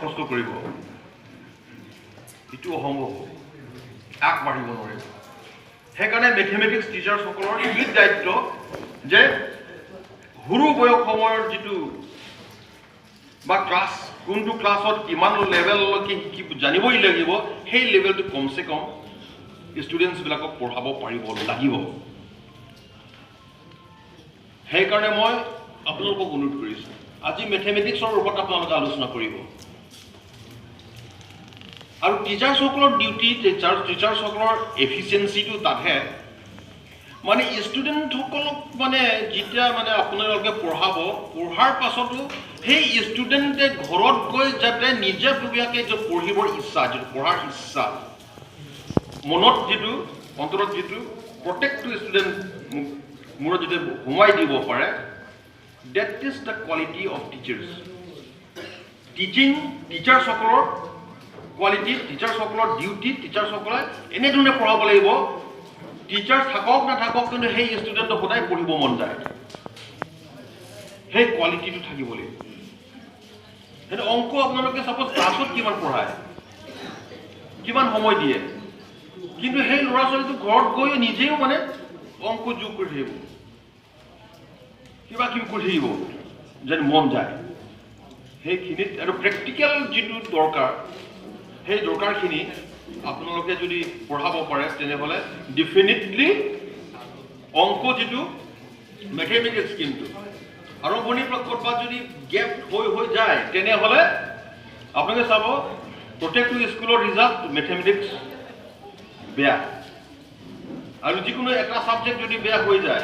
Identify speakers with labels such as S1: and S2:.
S1: খৰচ কৰিব এইটো অসম্ভৱ আগবাঢ়িব নোৱাৰিব সেইকাৰণে মেথমেটিক্স টিচাৰ্ছসকলৰ এই দায়িত্ব যে সৰু বয়স সময়ৰ যিটো বা ক্লাছ কোনটো ক্লাছত কিমান লেভেললৈকে শিকিব জানিবই লাগিব সেই লেভেলটো কমচে কম ষ্টুডেণ্টছবিলাকক পঢ়াব পাৰিব লাগিব সেইকাৰণে মই আপোনালোকক অনুৰোধ কৰিছোঁ আজি মেথমেটিক্সৰ ওপৰত আপোনালোকে আলোচনা কৰিব আৰু টিচাৰ্ছসকলৰ ডিউটি টিচাৰ্ছসকলৰ এফিচিয়েঞ্চিটো তাতহে মানে ষ্টুডেণ্টসকলক মানে যেতিয়া মানে আপোনালোকে পঢ়াৰ পাছতো সেই ষ্টুডেণ্টে ঘৰত গৈ যাতে নিজাববীয়াকৈ যে পঢ়িবৰ ইচ্ছা যিটো পঢ়াৰ ইচ্ছা মনত যিটো অন্তৰত যিটো প্ৰত্যেকটো ষ্টুডেণ্ট মূৰত যদি সোমাই দিব পাৰে that is the quality of teachers টিচাৰ্ছসকলৰ কোৱালিটি টিচাৰ্ছসকলৰ ডিউটি টিচাৰ্ছসকলে এনেধৰণে পঢ়াব লাগিব টিচাৰ থাকক নাথাকক কিন্তু সেই ষ্টুডেণ্টক সদায় পঢ়িব মন যায় সেই কোৱালিটিটো থাকিব লাগিব সেইটো অংক আপোনালোকে চাপ'জ ক্লাছত কিমান পঢ়ায় কিমান সময় দিয়ে কিন্তু সেই ল'ৰা ছোৱালীটো ঘৰত গৈ নিজেও মানে অংক যোগ কৰি থাকিব কিবা কিবি কৰি থাকিব যেন মন যায় সেইখিনিত আৰু প্ৰেক্টিকেল যিটো দৰকাৰ সেই দৰকাৰখিনি আপোনালোকে যদি পঢ়াব পাৰে তেনেহ'লে ডেফিনেটলি অংক যিটো মেথমেটিক্স কিন্তু আৰম্ভণিৰ পৰা ক'ৰবাত যদি গেপ হৈ যায় তেনেহ'লে আপোনালোকে চাব প্ৰত্যেকটো স্কুলৰ ৰিজাল্ট মেথমেটিক্স বেয়া আৰু যিকোনো এটা ছাবজেক্ট যদি বেয়া হৈ যায়